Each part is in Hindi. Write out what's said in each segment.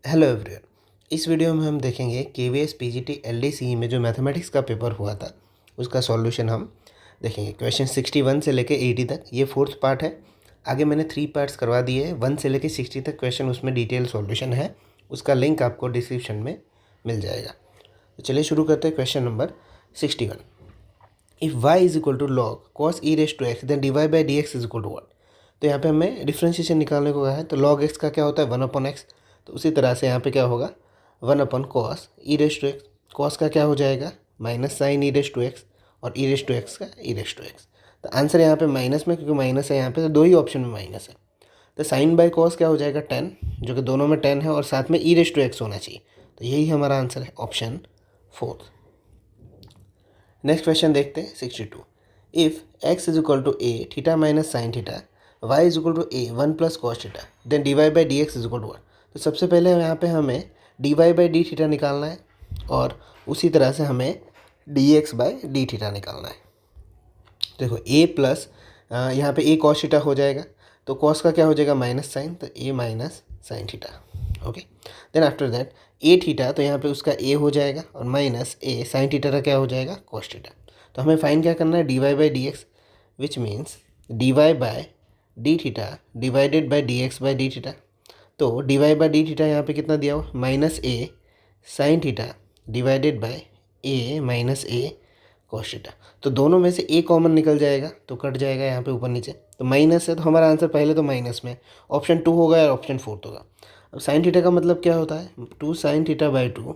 Hello everyone. इस वीडियो में हम देखेंगे केवीएस पीजीटी एलडीसीई में जो मैथमेटिक्स का पेपर हुआ था उसका सॉल्यूशन हम देखेंगे। क्वेश्चन 61 से लेके 80 तक ये फोर्थ पार्ट है। आगे मैंने 3 पार्ट्स करवा दिए हैं। 1 से लेके 60 तक क्वेश्चन उसमें डिटेल सॉल्यूशन है। उसका लिंक आपको डिस्क्रिप्शन में मिल जाएगा। तो चलिए शुरू करते हैं। Question number 61। If y is equal to log cos E raise to X then divide by D x is equal to one. तो यहाँ पे हमें डिफ्रेंशिएशन निकालने को कहा है। तो लॉग एक्स का क्या होता है 1/x। तो उसी तरह से यहाँ पे क्या होगा 1/cos E raise to X. Cos का क्या हो जाएगा minus sine E raise to X और ई रेस टू एक्स का ई रेस टू एक्स। तो आंसर यहाँ पे माइनस में, क्योंकि माइनस है यहाँ पे तो दो ही ऑप्शन में माइनस है। तो साइन बाई कॉस क्या हो जाएगा 10, जो कि दोनों में 10 है और साथ में ई रेस टू एक्स होना चाहिए। तो यही हमारा आंसर है ऑप्शन 4। नेक्स्ट क्वेश्चन देखते हैं 62। If x is equal to A theta minus sine theta y is equal to A 1 plus cos theta then D Y by D x is equal to one. तो सबसे पहले यहाँ पे हमें D Y by D theta निकालना है और उसी तरह से हमें D X by D theta निकालना है। देखो a प्लस यहाँ पे a कॉस थीटा हो जाएगा। तो कॉस का क्या हो जाएगा माइनस साइन, तो a minus sine theta. Okay, then after that a theta, तो यहाँ पे उसका a हो जाएगा और माइनस a साइन थीटा का क्या हो जाएगा कॉस थीटा। तो हमें फाइन क्या करना है D Y by D X, which means D Y by D theta divided by D X by D theta. तो D Y by D theta यहाँ पे कितना दिया हुआ minus a sine theta divided by a minus a cos theta. तो दोनों में से ए कॉमन निकल जाएगा तो कट जाएगा यहाँ पे ऊपर नीचे। तो माइनस है तो हमारा आंसर पहले तो माइनस में ऑप्शन 2 होगा या ऑप्शन 4 होगा। अब साइन थीटा का मतलब क्या होता है 2 sine theta by 2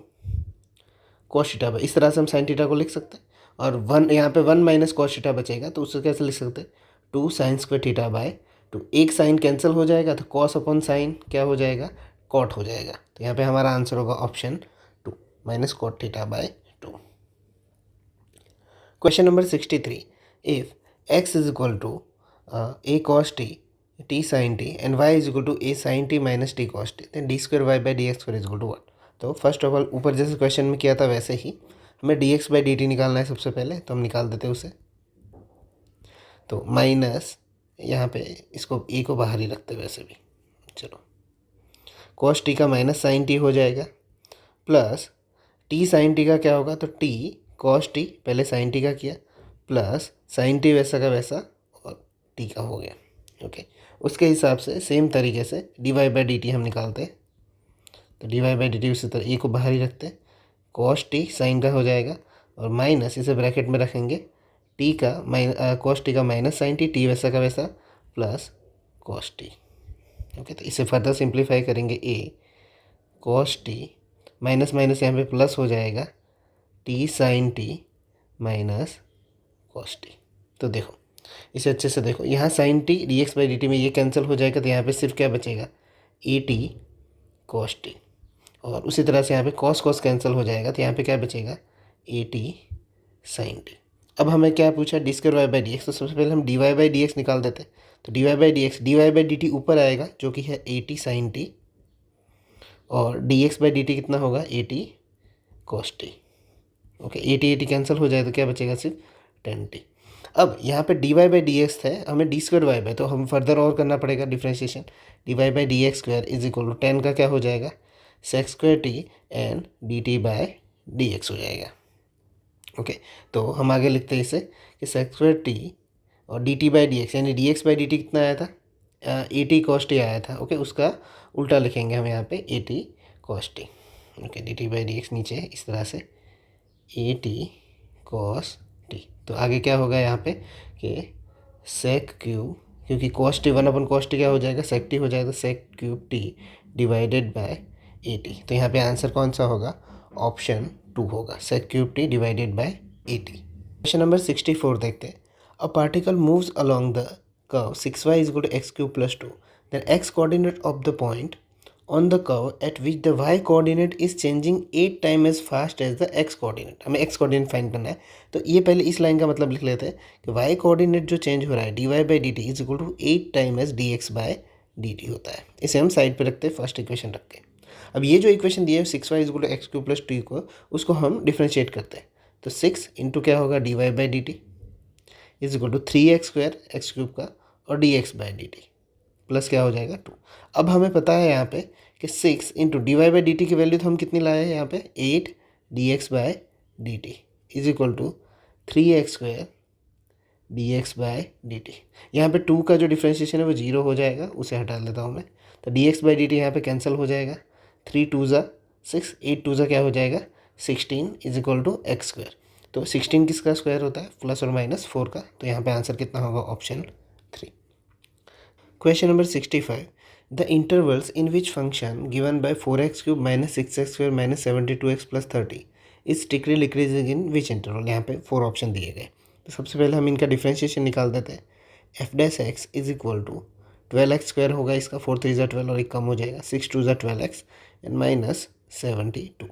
cos theta by, इस तरह से हम साइन थीटा को लिख सकते हैं। और 1 यहाँ पे 1 माइनस कॉस थीटा बचेगा तो उससे कैसे लिख सकते हैं 2 साइन स्क्वायर थीटा बाई 2। एक साइन कैंसिल हो जाएगा तो कॉस अपॉन साइन क्या हो जाएगा कॉट हो जाएगा। तो यहाँ पे हमारा आंसर होगा option 2 minus cot theta by 2। Question number 63. If x is equal to a cos t, t sin t and y is equal to a sin t minus t cos t, then d square y by dx square is equal to 1. तो फर्स्ट ऑफ ऑल ऊपर जैसे क्वेश्चन में किया था वैसे ही हमें dx बाई dt निकालना है सबसे पहले। तो हम निकाल देते हैं उसे। तो माइनस यहाँ पे इसको a को बाहर ही रखते हैं वैसे भी। चलो cos t का माइनस साइन t हो जाएगा प्लस t साइन t का क्या होगा तो t cos t, पहले साइन t का किया प्लस साइन t वैसा का वैसा और t का हो गया। ओके, उसके हिसाब से सेम तरीके से D Y by D T हम निकालते हैं। तो D Y by D T उसी तरह ए को बाहर ही रखते हैं, cos t साइन का हो जाएगा और माइनस इसे ब्रैकेट में रखेंगे t का cos t का माइनस साइन t वैसा का वैसा प्लस cos t। ओके, तो इसे फर्दर सिंप्लीफाई करेंगे a cos t minus minus यहाँ पे प्लस हो जाएगा T sine T minus cos T. तो देखो इसे अच्छे से देखो, यहाँ sine T D X by D T में ये कैंसिल हो जाएगा तो यहाँ पे सिर्फ क्या बचेगा ए टी कॉस टी। और उसी तरह से यहाँ पे कॉस कॉस कैंसिल हो जाएगा तो यहाँ पे क्या बचेगा ए टी साइन टी। अब हमें क्या पूछा D square Y by D x. तो सबसे पहले हम D Y by D X निकाल देते। तो D Y by D X, D Y by D T ऊपर आएगा जो कि है ए टी साइन टी और D X by D T कितना होगा A T cos T. Okay, 80 cancel हो जाए तो क्या बचेगा सिर्फ 10t। अब यहाँ पे D Y by D X है, हमें डी स्क्वायर वाई बाई, तो हम फर्दर और करना पड़ेगा differentiation. D Y by D X square is equal to 10 का क्या हो जाएगा sec square T and D T by D X हो जाएगा। ओके, तो हम आगे लिखते हैं इसे कि सेक्स स्क्वायर टी और D T by D X, यानी D X by D T कितना आया था ए टी कॉस टी आया था। ओके, उसका उल्टा लिखेंगे हम यहाँ पे ए T cos T. Okay, D T by D x नीचे इस तरह से ए टी कॉस टी। तो आगे क्या होगा यहाँ पे कि सेक क्यूब, क्योंकि कॉस टी 1/cos टी क्या हो जाएगा सेक टी हो जाएगा, sec cube T divided by A T. तो यहाँ पे आंसर कौन सा होगा ऑप्शन 2 होगा, sec cube T divided by A T. Question number 64 देखते हैं। A particle moves along the curve 6y is equal to X cube plus 2, then X coordinate of the point on the curve at which the y coordinate is changing 8 times as fast as the x coordinate। हमें x coordinate फाइंड करना है। तो ये पहले इस लाइन का मतलब लिख लेते हैं कि y coordinate जो चेंज हो रहा है dy by D T is equal to 8 times dx by D T होता है। इसे हम साइड पे रखते हैं फर्स्ट इक्वेशन रख के। अब ये जो इक्वेशन दिया है 6y is equal to X cube plus 2 को, उसको हम डिफ्रेंशिएट करते हैं। तो 6 इंटू क्या होगा dy by D T is equal to 3x square X cube का और dx by D T plus क्या हो जाएगा 2। अब हमें पता है यहाँ पे कि 6 into D Y by D T की वैल्यू तो हम कितनी लाए हैं यहाँ पे 8 D X by D T is equal to 3x² D X by D T. यहाँ पर 2 का जो डिफ्रेंशिएशन है वो 0 हो जाएगा, उसे हटा लेता हूँ मैं। तो D X by D T यहाँ पर कैंसिल हो जाएगा, 3 2 ज़ा 6, 8 2 ज़ा क्या हो जाएगा 16 इज इक्वल टू x²। तो 16 किसका स्क्वायर होता है प्लस और माइनस 4 का, तो यहाँ पे आंसर कितना होगा option 3। Question number 65, the intervals in which function given by 4x³ minus 6x² minus 72x plus 30 is strictly decreasing in which interval. यहाँ पे 4 ऑप्शन दिए गए। तो सबसे पहले हम इनका डिफ्रेंशिएशन निकाल देते हैं। F dash X is equal to 12x² होगा इसका, 4 3 ज़ा 12 और एक कम हो जाएगा, 6 2 ज़ा 12x एंड माइनस 72।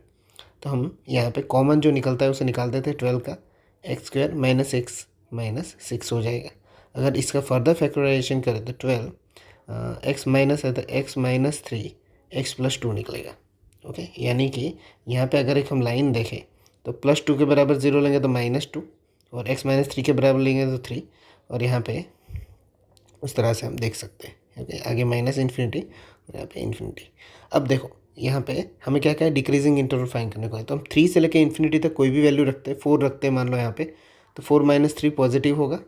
तो हम यहाँ पे कॉमन जो निकलता है उसे निकाल देते हैं 12 का, x² माइनस एक्स माइनस 6 हो जाएगा। अगर इसका फर्दर फैक्टराइजेशन करें तो 12 x माइनस है तो x माइनस 3 x प्लस 2 निकलेगा। ओके, यानी कि यहाँ पे अगर एक हम लाइन देखें तो प्लस 2 के बराबर 0 लेंगे तो माइनस 2, और x माइनस 3 के बराबर लेंगे तो 3, और यहाँ पे उस तरह से हम देख सकते हैं। ओके, आगे माइनस इन्फिनिटी और यहाँ पे इन्फिनिटी। अब देखो यहाँ पे हमें क्या क्या है डिक्रीजिंग इंटरवल फाइंड करने को है, तो हम 3 से लेकर इन्फिनिटी तक कोई भी वैल्यू रखते हैं, 4 रखते हैं मान लो यहाँ पे, तो 4 माइनस 3 पॉजिटिव होगा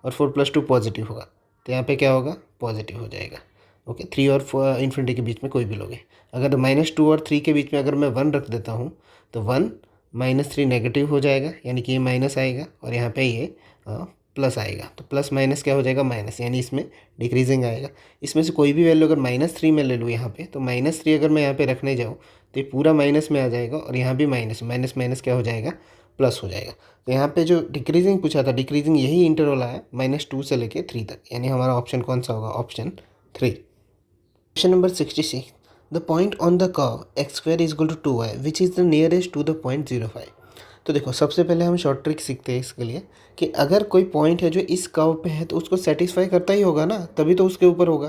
और 4 प्लस 2 पॉजिटिव होगा, तो यहाँ पे क्या होगा पॉजिटिव हो जाएगा। ओके, 3 और इन्फिनिटी के बीच में कोई भी लोगे। अगर माइनस 2 और 3 के बीच में अगर मैं 1 रख देता हूँ तो 1 माइनस 3 नेगेटिव हो जाएगा, यानी कि ये माइनस आएगा और यहाँ पे ये प्लस आएगा, तो प्लस माइनस क्या हो जाएगा माइनस, यानी इसमें डिक्रीजिंग आएगा। इसमें से कोई भी वैल्यू अगर -3 में ले लूँ यहाँ पे, तो -3 अगर मैं यहाँ पे रखने जाऊँ तो ये पूरा माइनस में आ जाएगा, और यहाँ भी माइनस माइनस माइनस क्या हो जाएगा प्लस हो जाएगा। तो यहाँ पे जो डिक्रीजिंग पूछा था, डिक्रीजिंग यही इंटरवल आया -2 से लेके 3 तक, यानी हमारा ऑप्शन कौन सा होगा option 3। Question number 66, the point on the curve x² is equal to 2y which is the nearest to the point 05। तो देखो सबसे पहले हम शॉर्ट ट्रिक सीखते हैं इसके लिए कि अगर कोई पॉइंट है जो इस कर्व पे है तो उसको सेटिस्फाई करता ही होगा ना, तभी तो उसके ऊपर होगा।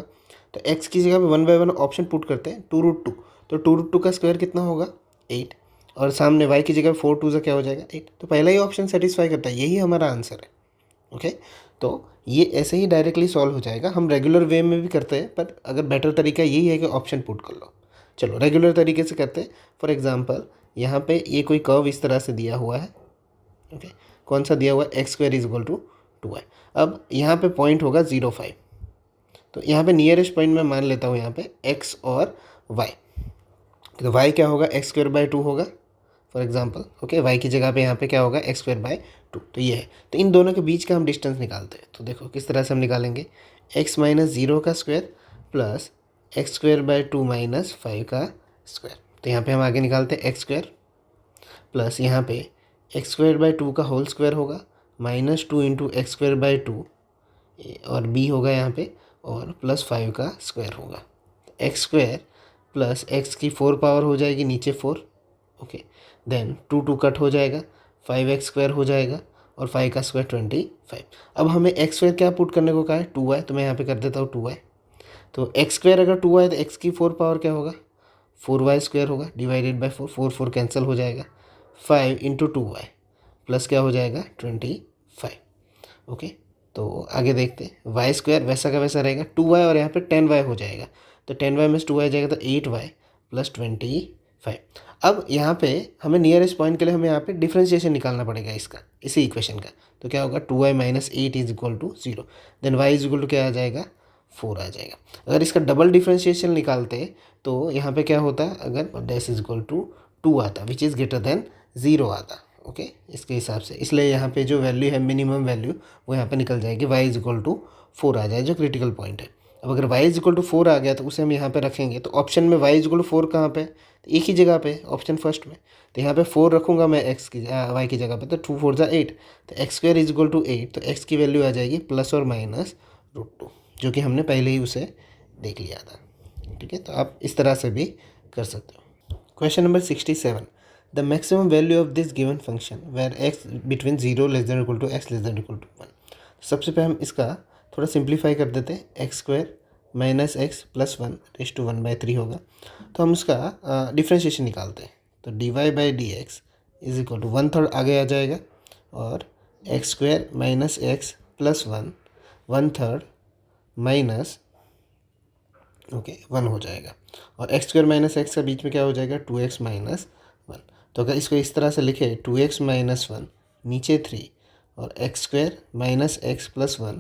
तो x की जगह पे 1/1 ऑप्शन पुट करते हैं 2√2, तो 2√2 का स्क्वायर कितना होगा 8, और सामने y की जगह 4 2 से क्या हो जाएगा 8, तो पहला ही ऑप्शन सेटिस्फाई करता है, यही हमारा आंसर है। ओके, तो ये ऐसे ही डायरेक्टली सॉल्व हो जाएगा। हम रेगुलर वे में भी करते हैं, पर अगर बेटर तरीका यही है कि ऑप्शन पुट कर लो। चलो रेगुलर तरीके से करते हैं। फॉर एग्जांपल यहाँ पे ये कोई कर्व इस तरह से दिया हुआ है। ओके, कौन सा दिया हुआ है x² is equal to 2y। अब यहाँ पे पॉइंट होगा 0,5, तो यहाँ पे नियरेस्ट पॉइंट मैं मान लेता हूँ यहाँ पे x और y। तो y क्या होगा x² बाई 2 होगा फॉर एग्जांपल। ओके, y की जगह पे यहाँ पे क्या होगा x² बाई 2, तो ये है। तो इन दोनों के बीच का हम डिस्टेंस निकालते हैं, तो देखो किस तरह से हम निकालेंगे, x माइनस 0 का square plus x² by 2 minus 5 का स्क्वायर। तो यहाँ पे हम आगे निकालते हैं x² प्लस यहाँ पे x² बाई 2 का होल स्क्वायर होगा -2 इंटू x² बाई 2 और b होगा यहाँ पे, और प्लस 5 का स्क्वायर होगा। x² प्लस x की 4 पावर हो जाएगी नीचे 4। ओके, देन 2 2 कट हो जाएगा, 5x² हो जाएगा और 5 का स्क्वायर 25। अब हमें x² क्या पुट करने को कहा है 2y, तो मैं यहाँ पे कर देता हूँ 2y। तो x² अगर 2y तो x की 4 पावर क्या होगा 4y² होगा, डिवाइडेड बाई 4, 4 4 कैंसिल हो जाएगा, 5 इंटू 2y प्लस क्या हो जाएगा 25। ओके, तो आगे देखते हैं, y² वैसा का वैसा रहेगा, 2y और यहाँ पे 10y हो जाएगा, तो 10y में 2y जाएगा तो 8y प्लस 25। अब यहाँ पे हमें नियरेस्ट पॉइंट के लिए हमें यहाँ पे डिफ्रेंशिएशन निकालना पड़ेगा इसका, इसी इक्वेशन का। तो क्या होगा 2y minus 8 is equal to 0, then y is equal to क्या आ जाएगा 4 आ जाएगा। अगर इसका डबल डिफ्रेंशिएशन निकालते तो यहाँ पे क्या होता, अगर डैश इज इक्वल टू 2 आता विच इज़ ग्रेटर देन 0 आता। ओके, इसके हिसाब से, इसलिए यहाँ पे जो वैल्यू है मिनिमम वैल्यू वो यहाँ पे निकल जाएगी, y इज इक्वल टू 4 आ जाए जो क्रिटिकल पॉइंट है। अब अगर y इज इक्वल टू 4 आ गया तो उसे हम यहाँ पे रखेंगे, तो ऑप्शन में y इज इक्वल टू 4 कहाँ पे, तो एक ही जगह पे ऑप्शन फर्स्ट में, तो यहाँ पे 4 रखूँगा मैं y की जगह पे, तो 2 4 जा 8, तो x² इज इक्वल टू 8, तो x की वैल्यू आ जाएगी प्लस और माइनस √2, जो कि हमने पहले ही उसे देख लिया था। ठीक है, तो आप इस तरह से भी कर सकते हो। Question number 67, the maximum value of this given function where x between 0 less than equal to x less than equal to 1। सबसे पहले हम इसका थोड़ा सिंप्लीफाई कर देते हैं, x² minus x plus 1 raise to 1/3 होगा। तो हम उसका डिफ्रेंशिएशन निकालते हैं, तो dy by D x is equal to 1/3 आगे आ जाएगा, और x² minus x plus 1 1/3 minus okay 1 हो जाएगा। और एक्स स्क्वायर माइनस एक्स का बीच में क्या हो जाएगा 2x माइनस 1। तो अगर इसको इस तरह से लिखे 2x माइनस 1 नीचे 3 और x square minus x plus 1,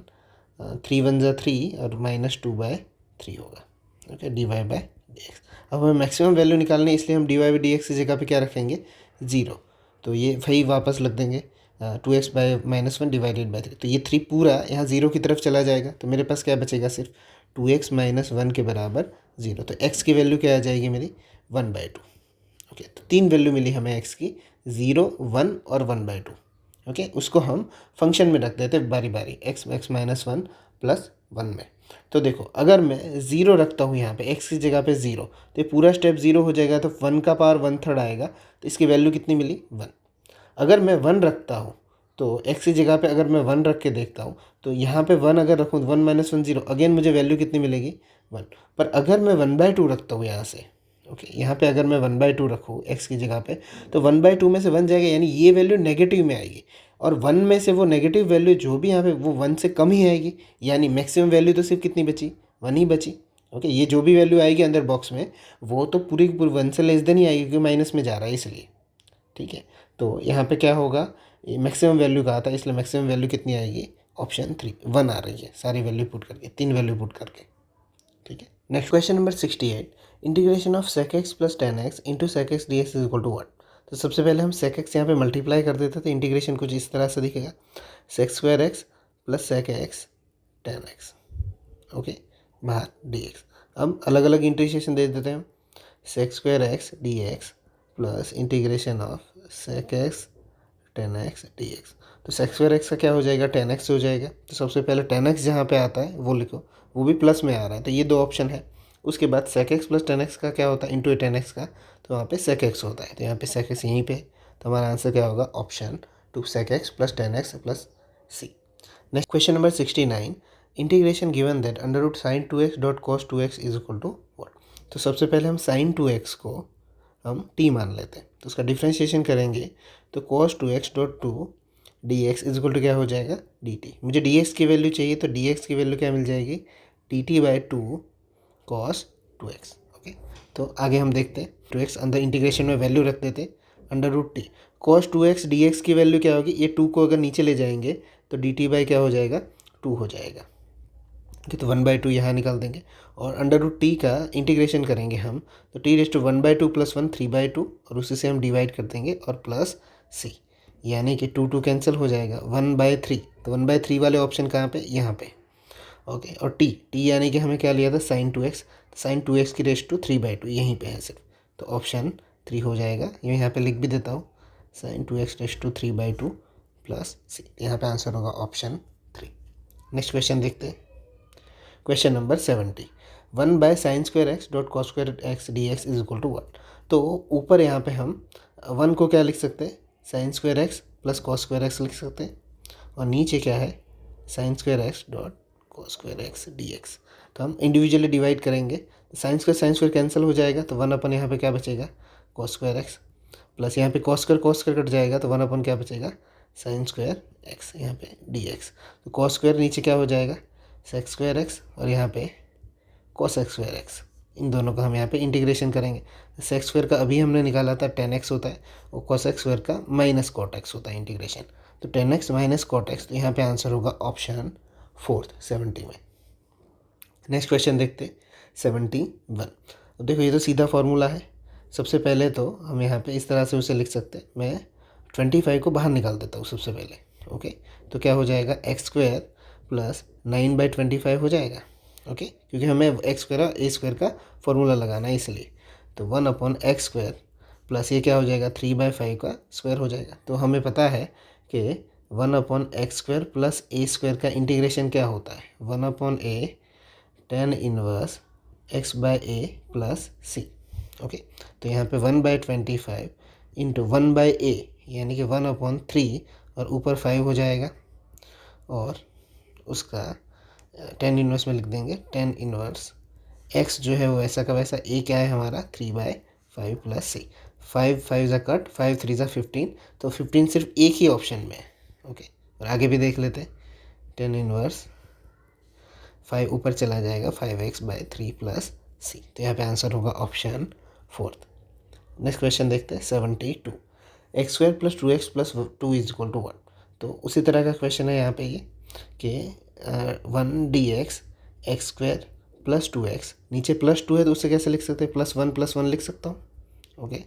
3 1 जा 3 और -2/3 होगा। Okay dy by D x. अब हमें मैक्सिमम वैल्यू निकालनी है, इसलिए हम dy बाई डी एक्स की जगह पे क्या रखेंगे 0। तो ये वही वापस लग देंगे 2x बाई -1 डिवाइडेड बाई 3। तो ये 3 पूरा यहाँ 0 की तरफ चला जाएगा, तो मेरे पास क्या बचेगा सिर्फ 2x माइनस 1 के बराबर 0। तो x की वैल्यू क्या आ जाएगी मेरी 1/2। ओके तो 3 वैल्यू मिली हमें x की, 0 1 और 1/2। ओके उसको हम फंक्शन में रख देते बारी बारी, x माइनस 1 प्लस 1 में। तो देखो अगर मैं 0 रखता हूँ यहाँ पे x की जगह पे 0, तो ये पूरा स्टेप 0 हो जाएगा, तो 1 का पावर 1/3 आएगा। तो इसकी वैल्यू कितनी मिली 1। अगर मैं 1 रखता हूँ तो x की जगह पे अगर मैं 1 रख के देखता हूँ, तो यहाँ पे 1 अगर रखूँ 1 माइनस 1 0, अगेन मुझे वैल्यू कितनी मिलेगी 1। पर अगर मैं 1/2 रखता हूँ यहाँ से, ओके यहाँ पे अगर मैं 1/2 रखूँ x की जगह पे, तो 1/2 में से 1 जाएगा, यानी ये वैल्यू नेगेटिव में आएगी। और 1 में से वो नेगेटिव वैल्यू जो भी यहाँ पे वो 1 से कम ही आएगी, यानी मैक्सिमम वैल्यू तो सिर्फ कितनी बची 1 ही बची। ओके ये जो भी वैल्यू आएगी अंदर बॉक्स में वो तो पूरी की पूरी 1 से लेस देन ही आएगी, क्योंकि माइनस में जा रहा है इसलिए। ठीक है तो यहाँ पे क्या होगा, ये मैक्सिमम वैल्यू कहा था, इसलिए मैक्सिमम वैल्यू कितनी आएगी ऑप्शन 3 1 आ रही है, सारी वैल्यू पुट करके, 3 वैल्यू पुट करके। ठीक है next question number 68, integration of sec x plus tan x into sec x d x is equal to 1। तो सबसे पहले हम sec x यहाँ पे मल्टीप्लाई कर देते थे, इंटीग्रेशन कुछ इस तरह से दिखेगा, sec square x plus sec x tan x. Okay बाहर डी एक्स। अब अलग अलग इंटीग्रेशन दे देते हैं हम, sec square x d x plus integration of sec x tan x d x. तो सेक स्क्वायर एक्स का क्या हो जाएगा 10x हो जाएगा। तो सबसे पहले 10x जहाँ पे आता है वो लिखो, वो भी प्लस में आ रहा है, तो ये 2 ऑप्शन है। उसके बाद सेक एक्स प्लस 10x का क्या होता है इंटू 10x का, तो वहाँ पे सेक एक्स होता है, तो यहाँ पे सेक एक्स यहीं पे, तो हमारा आंसर क्या होगा option 2 sec x plus 10x plus c. Next question number 69, integration given that under root sine 2x dot cos 2x is equal to what. तो सबसे पहले हम साइन 2x को हम t मान लेते हैं, तो उसका डिफ्रेंशिएशन करेंगे, तो cos 2x dot 2 d x is equal to क्या हो जाएगा dt। मुझे dx की वैल्यू चाहिए, तो dx की वैल्यू क्या मिल जाएगी dt by 2 cos 2x। Okay तो आगे हम देखते हैं, 2x अंदर इंटीग्रेशन में वैल्यू रख देते under root t, cos 2x dx की वैल्यू क्या होगी, ये 2 को अगर नीचे ले जाएंगे तो dt बाई क्या हो जाएगा 2 हो जाएगा। ओके तो 1/2 यहाँ निकाल देंगे, और अंडर रूट टी का इंटीग्रेशन करेंगे हम, तो टी रेस टू 1/2 प्लस 1 3/2, और उसी से हम डिवाइड कर देंगे और प्लस सी, यानी कि 2 2 कैंसिल हो जाएगा 1/3। तो 1/3 वाले ऑप्शन कहाँ पे यहाँ पे। ओके और टी यानी कि हमें क्या लिया था साइन 2x, साइन 2x की रेस टू 3/2 यहीं पे है सिर्फ, तो ऑप्शन 3 हो जाएगा। ये यहाँ पे लिख भी देता हूँ, sine 2x raise to 3/2 plus C, यहाँ पे आंसर होगा ऑप्शन 3। नेक्स्ट क्वेश्चन देखते हैं, question number 70, 1 by sine square x dot cos square x d x is equal to 1। तो ऊपर यहाँ पे हम 1 को क्या लिख सकते हैं sign square x plus cos square x लिख सकते हैं, और नीचे क्या है sign square x dot cos square x d x. तो हम इंडिविजुअली डिवाइड करेंगे, साइन स्क्वायर कैंसिल हो जाएगा, तो 1 अपन यहाँ पे क्या बचेगा कॉस स्क्वायर एक्स, प्लस यहाँ पे कॉस स्क्वायर कट जाएगा, तो 1 अपन क्या बचेगा साइन स्क्वायर एक्स यहाँ पे डी एक्स। तो कॉस स्क्वायर नीचे क्या हो जाएगा सेक स्क्वायर एक्स, और यहाँ पे कॉस एक्स स्क्वायर एक्स, इन दोनों का हम यहाँ पे इंटीग्रेशन करेंगे। सेक स्क्वायर का अभी हमने निकाला था 10x होता है, और कॉस एक्स स्क्वायर का माइनस कॉट एक्स होता है इंटीग्रेशन, तो 10x माइनस कॉट एक्स, तो यहाँ पे आंसर होगा ऑप्शन 4 70 में। नेक्स्ट क्वेश्चन देखते 71। अब देखो ये तो सीधा फॉर्मूला है, सबसे पहले तो हम यहाँ पे इस तरह से उसे लिख सकते हैं, मैं 25 को बाहर निकाल देता हूँ सबसे पहले। ओके तो क्या हो जाएगा एक्स स्क्वायर प्लस 9/25 हो जाएगा। ओके क्योंकि हमें एक्स स्क्वायर और ए स्क्वायर का फॉर्मूला लगाना है इसलिए, तो 1/x स्क्वायर प्लस ये क्या हो जाएगा 3/5 का स्क्वायर हो जाएगा। तो हमें पता है कि 1/x square plus a square का इंटीग्रेशन क्या होता है 1/a tan inverse x by a plus c। Okay तो यहाँ पे 1/25 इंटू 1/a यानी कि 1/3 और ऊपर 5 हो जाएगा, और उसका tan इनवर्स में लिख देंगे tan इनवर्स x जो है वो ऐसा का वैसा, a क्या है हमारा 3/5 प्लस c। 5 5 ज़ा कट 5 3 ज़ा 15, तो 15 सिर्फ एक ही ऑप्शन में है। ओके और आगे भी देख लेते हैं tan इनवर्स 5 ऊपर चला जाएगा 5x/3 प्लस सी। तो यहाँ पे आंसर होगा ऑप्शन 4। नेक्स्ट क्वेश्चन देखते हैं 72। x² + 2x + 2 = 1। तो उसी तरह का क्वेश्चन है यहाँ पे ये कि 1 dx x² + 2x, नीचे +2 है तो उससे कैसे लिख सकते हैं, +1 लिख सकता हूँ। ओके,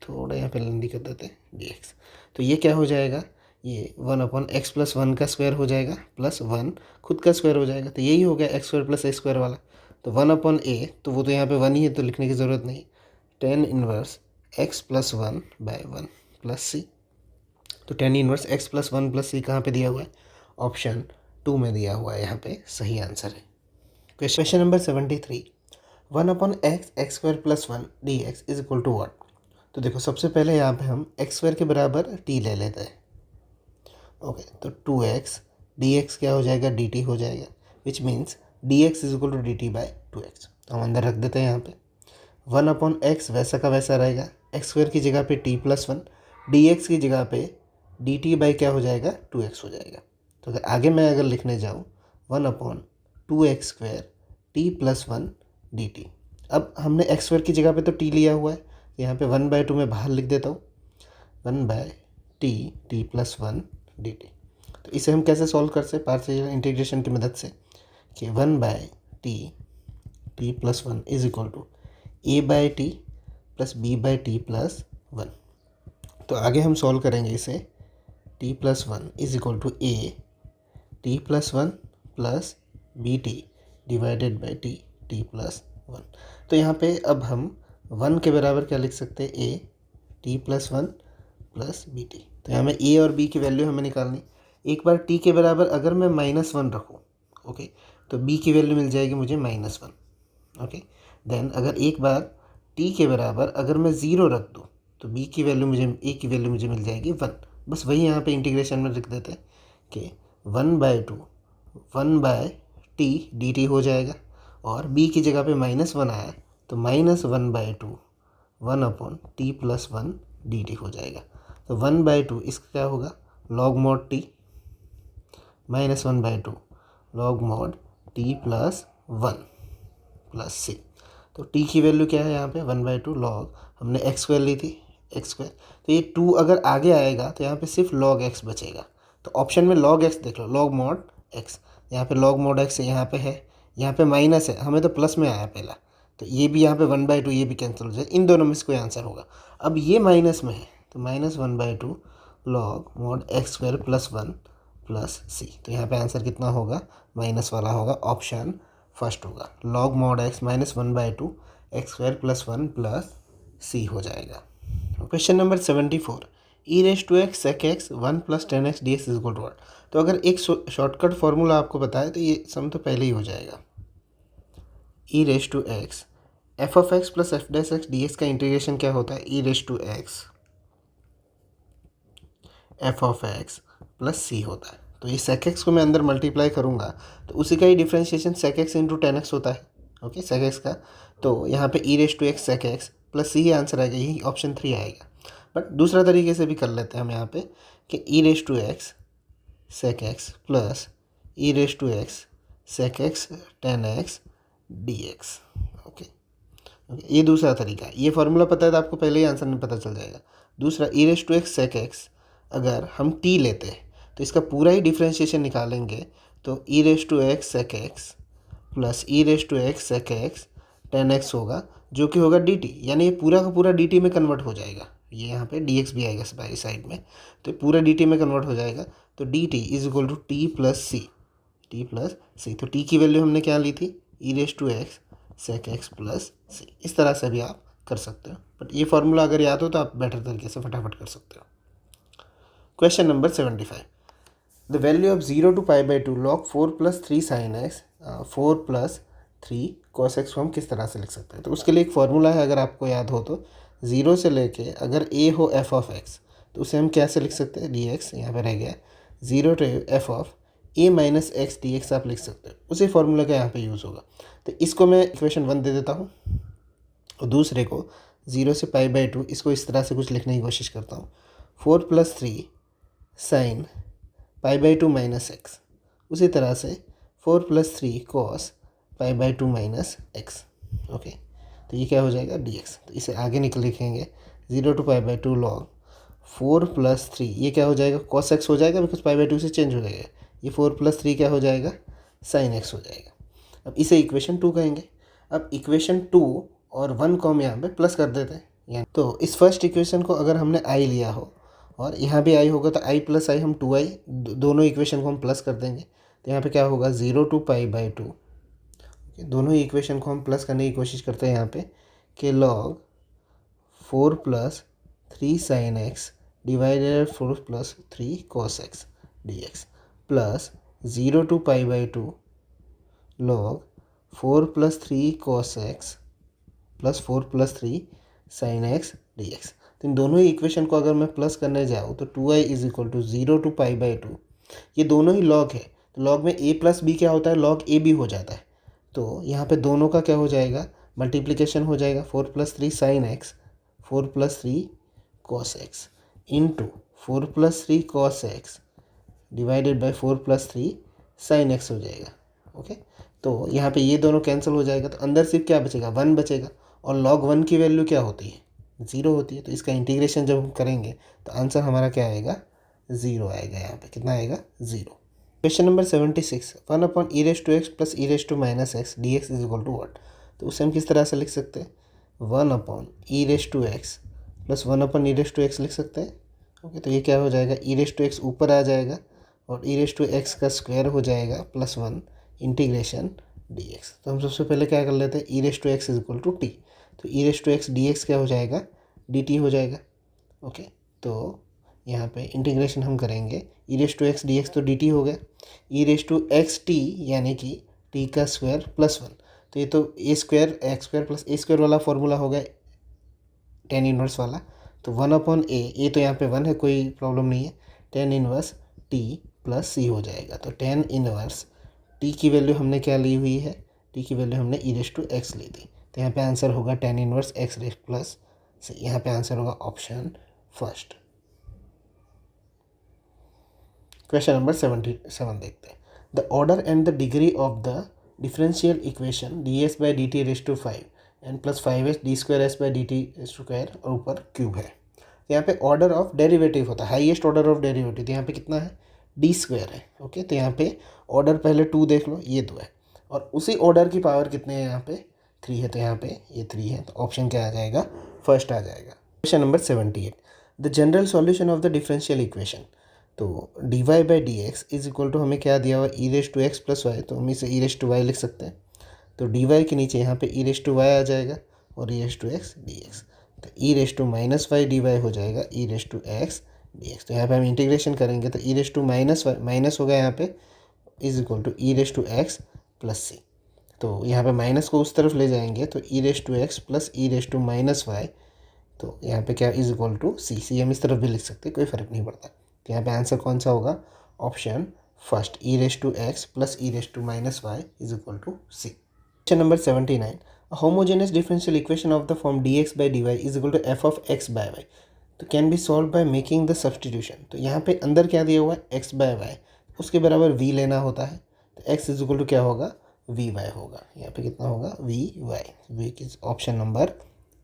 थोड़ा यहाँ पे लंबी कर देते हैं dx। तो ये क्या हो जाएगा, ये 1/x + 1 का स्क्वायर हो जाएगा प्लस 1 खुद का स्क्वायर हो जाएगा। तो यही हो गया x² + a² वाला। तो 1/a, तो वो तो यहाँ पे 1 ही है तो लिखने की ज़रूरत नहीं। tan 1 x + 1/1 plus c। तो tan 1 x + 1 + c कहाँ पे दिया हुआ है, ऑप्शन 2 में दिया हुआ है, यहाँ पे सही आंसर है। Question number 73। 1/x x² + 1 dx = 1। तो देखो सबसे पहले यहाँ पे हम x² के बराबर t ले लेते हैं। ओके, तो 2x dx क्या हो जाएगा, dt हो जाएगा, विच मीन्स dx = dt/2x। तो हम अंदर रख देते हैं यहाँ पे। 1/x वैसा का वैसा रहेगा, x² की जगह पे t + 1, dx की जगह पे dt क्या हो जाएगा, 2x हो जाएगा। तो अगर आगे मैं अगर लिखने जाऊँ 1/2x² t + 1 dt। अब हमने x² की जगह पे तो t लिया हुआ है, यहाँ पे 1/2 में बाहर लिख देता हूँ, 1/t t + 1 dt। तो इसे हम कैसे सॉल्व कर सकते हैं, पार्शियल इंटीग्रेशन की मदद से, कि 1/t t + 1 = a/t + b/t + 1। तो आगे हम सॉल्व करेंगे इसे, t + 1 = a t + 1 + bt / t + 1। तो यहाँ पे अब हम 1 के बराबर क्या लिख सकते हैं, a t + 1 + bt। तो यहाँ में a और b की वैल्यू हमें निकालनी। एक बार t के बराबर अगर मैं -1 रखूँ, ओके, तो b की वैल्यू मिल जाएगी मुझे -1। ओके, देन अगर एक बार t के बराबर अगर मैं 0 रख दूँ तो b की वैल्यू मुझे, a की वैल्यू मुझे मिल जाएगी 1। बस वही यहाँ पे इंटीग्रेशन में लिख देते हैं कि 1/2 1/t dt हो जाएगा, और b की जगह पे -1 आया तो -1/2 1/t + 1 dt हो जाएगा। तो 1/2 इसका क्या होगा, log mod t, -1/2 log mod t + 1 + c। तो t की वैल्यू क्या है यहाँ पे, 1/2 log, हमने x² ली थी, x²। तो ये 2 अगर आगे आएगा तो यहाँ पे सिर्फ log x बचेगा। तो ऑप्शन में log x देख लो, log mod x, यहाँ पे log mod x यहाँ पे है, यहाँ पे माइनस है, हमें तो प्लस में आया पहला, तो ये भी यहाँ पे 1/2 ये भी कैंसिल हो जाए, इन दोनों में से कोई आंसर होगा। अब ये माइनस में है तो -1/2 log mod x² + 1 + c। तो यहाँ पे आंसर कितना होगा, माइनस वाला होगा, ऑप्शन फर्स्ट होगा, log mod x -1/2 x² + 1 + c हो जाएगा। Question number 74। e⁻x sec x 1 + tan x dx = 1। तो अगर एक शॉर्टकट फार्मूला आपको बताए तो ये सम तो पहले ही हो जाएगा। e⁻x f(x + f'(x) dx का इंटीग्रेशन क्या होता है, e⁻x f(x + c) होता है। तो ये sec x को मैं अंदर मल्टीप्लाई करूँगा तो उसी का ही differentiation sec x × tan x होता है। ओके, sec x का, तो यहाँ पे e⁻x sec x + c ही आंसर आएगा, यही ऑप्शन 3 आएगा। बट दूसरा तरीके से भी कर लेते हैं हम यहाँ पे कि e⁻x sec x + e⁻x sec x tan x dx। Okay, ये दूसरा तरीका है। ये फार्मूला पता है तो आपको पहले ही आंसर नहीं पता चल जाएगा। दूसरा e⁻x sec x, अगर हम t लेते हैं तो इसका पूरा ही डिफ्रेंशिएशन निकालेंगे तो e⁻x sec x + e⁻x sec x tan x होगा, जो कि होगा dt, यानी ये पूरा का पूरा dt में कन्वर्ट हो जाएगा। ये यहाँ पे dx भी आएगा बाई साइड में, तो पूरा dt में कन्वर्ट हो जाएगा। तो dt = t + c, t + c। तो t की वैल्यू हमने क्या ली थी, e⁻x sec x + c। इस तरह से भी आप कर सकते हो, बट ये फार्मूला अगर याद हो तो आप बेटर तरीके से फटाफट कर सकते हो। Question number 75। The value of 0 to π/2 log 4 + 3 sin x 4 + 3 cos x को हम किस तरह से लिख सकते हैं। तो उसके लिए एक फार्मूला है, अगर आपको याद हो तो, 0 से लेके अगर a हो f(x) तो उसे हम कैसे लिख सकते हैं, dx यहाँ पे रह गया, 0 to f of a - x dx आप लिख सकते हो, उसी फार्मूला का यहाँ पे यूज़ होगा। तो इसको मैं इक्वेशन 1 दे देता हूँ और दूसरे को 0 से π/2 इसको इस तरह से कुछ लिखने की कोशिश करता हूँ, 4 + 3 sin π/2 - x। उसी तरह से 4+3 cos π/2 माइनस एक्स। ओके, तो ये क्या हो जाएगा dx। तो इसे आगे लिखेंगे 0 to π/2 log 4+3, ये क्या हो जाएगा cos x हो जाएगा बिकॉज π/2 से चेंज हो जाएगा। ये 4+3 क्या हो जाएगा sin x हो जाएगा। अब इसे इक्वेशन 2 कहेंगे। अब इक्वेशन 2 और 1 को हम यहाँ पे प्लस कर देते हैं। तो इस फर्स्ट इक्वेशन को अगर हमने i लिया हो और यहाँ भी i होगा तो i + i हम 2i दोनों इक्वेशन को हम प्लस कर देंगे। तो यहाँ पे क्या होगा 0 to π/2। दोनों ही इक्वेशन को हम प्लस करने की कोशिश करते हैं यहाँ पे कि log 4+3 sin x divided 4+3 cos x dx plus 0 to π/2 log 4+3 cos x plus 4+3 sin x dx। तो इन दोनों ही इक्वेशन को अगर मैं प्लस करने जाऊँ तो 2i = 0 to π/2, ये दोनों ही लॉग है। तो लॉग में a + b क्या होता है, लॉग a भी हो जाता है। तो यहाँ पे दोनों का क्या हो जाएगा मल्टीप्लिकेशन हो जाएगा 4+3 sin x 4+3 cos x into 4+3 cos x divided by 4+3 sin x हो जाएगा। ओके, तो यहाँ पे ये दोनों कैंसिल हो जाएगा तो अंदर सिर्फ क्या बचेगा 1 बचेगा और log 1 की वैल्यू क्या होती है 0 होती है। तो इसका इंटीग्रेशन जब हम करेंगे तो आंसर हमारा क्या आएगा 0 आएगा। यहाँ पे कितना आएगा 0। Question number 76 1/e⁻x + e⁻x dx = what। तो उसे हम किस तरह से लिख सकते हैं 1/e⁻x + 1/e⁻x लिख सकते हैं। ओके, तो ये क्या हो जाएगा e⁻x ऊपर आ जाएगा और e⁻x का स्क्वायर हो जाएगा +1 इंटीग्रेशन dx। तो हम सबसे पहले क्या कर लेते हैं e⁻x = t। तो e⁻x dx क्या हो जाएगा dt हो जाएगा। ओके, तो यहाँ पे इंटीग्रेशन हम करेंगे e⁻x dx तो dt हो गया e⁻xt यानी कि t का स्क्वायर +1। तो ये तो a² x² + a² वाला फॉर्मूला हो गया tan इनवर्स वाला। तो 1/a, ये तो यहाँ पे 1 है कोई प्रॉब्लम नहीं है, tan इनवर्स t + c हो जाएगा। तो tan इनवर्स t की वैल्यू हमने क्या ली हुई है, t की वैल्यू हमने e⁻x ली थी। तो यहाँ पे आंसर होगा tan इनवर्स x + c। यहाँ पे आंसर होगा ऑप्शन फर्स्ट। क्वेश्चन नंबर 77 देखते हैं। The order and the degree of the differential equation ds/dt⁵ and +5s d²s/dt² और ऊपर क्यूब है। तो यहाँ पे ऑर्डर ऑफ डेरिवेटिव होता है, हाईएस्ट ऑर्डर ऑफ डेरिवेटिव। तो यहाँ पे कितना है d² है। ओके, तो यहाँ पे ऑर्डर पहले 2 देख लो, ये 2 है और उसी ऑर्डर की पावर कितने हैं यहाँ पे 3 है। तो यहाँ पे ये 3 है, तो ऑप्शन क्या आ जाएगा फर्स्ट आ जाएगा। Question number 78 the general solution of the differential equation. तो dy/dx = हमें क्या दिया हुआ e⁻x + y, तो हम इसे e⁻y लिख सकते हैं। तो dy के नीचे यहाँ पे e⁻y आ जाएगा और e⁻x dx। तो e⁻−y dy हो जाएगा e⁻x dx। तो यहाँ पे हम इंटीग्रेशन करेंगे तो e⁻−y माइनस होगा यहाँ पे = e⁻x + c। तो यहाँ पे माइनस को उस तरफ ले जाएंगे तो e⁻x + e⁻−y, तो यहाँ पे क्या = c हम इस तरफ भी लिख सकते हैं, कोई फ़र्क नहीं पड़ता। तो यहाँ पे आंसर कौन सा होगा option first e⁻x + e⁻−y = c। Question number 79 homogeneous differential equation of the form dx/dy = f(x/y) तो can be solve by making the substitution. तो यहाँ पे अंदर क्या दिया हुआ है x/y, उसके बराबर v लेना होता है। तो x = क्या होगा vy होगा। यहाँ पे कितना होगा vy किस ऑप्शन नंबर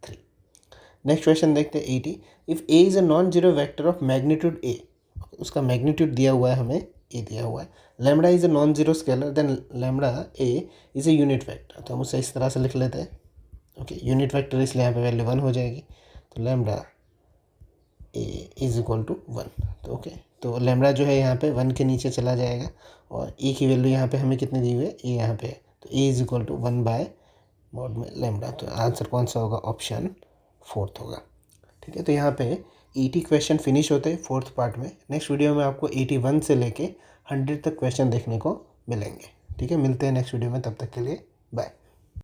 3। नेक्स्ट क्वेश्चन देखते हैं 80 if a is a non zero vector of magnitude a, उसका मैग्नीट्यूड दिया हुआ है हमें a दिया हुआ है। Lambda is a non zero scalar then lambda a is a unit vector. तो हम उसे इस तरह से लिख लेते हैं। ओके, यूनिट वेक्टर इसलिए यहाँ पे वैल्यू 1 हो जाएगी। तो लैम्बडा a = 1। तो ओके, तो लैम्बडा जो है यहाँ पे 1 के नीचे चला जाएगा और a की वैल्यू यहाँ पे हमें कितनी दी हुई है a यहाँ पे। तो a = 1/mod में लैम्बडा। तो आंसर कौन सा होगा ऑप्शन फोर्थ होगा। ठीक है, तो यहाँ पे 80 क्वेश्चन फिनिश होते हैं फोर्थ पार्ट में। नेक्स्ट वीडियो में आपको 81 से लेके 100 तक क्वेश्चन देखने को मिलेंगे। ठीक है, मिलते हैं नेक्स्ट वीडियो में, तब तक के लिए बाय।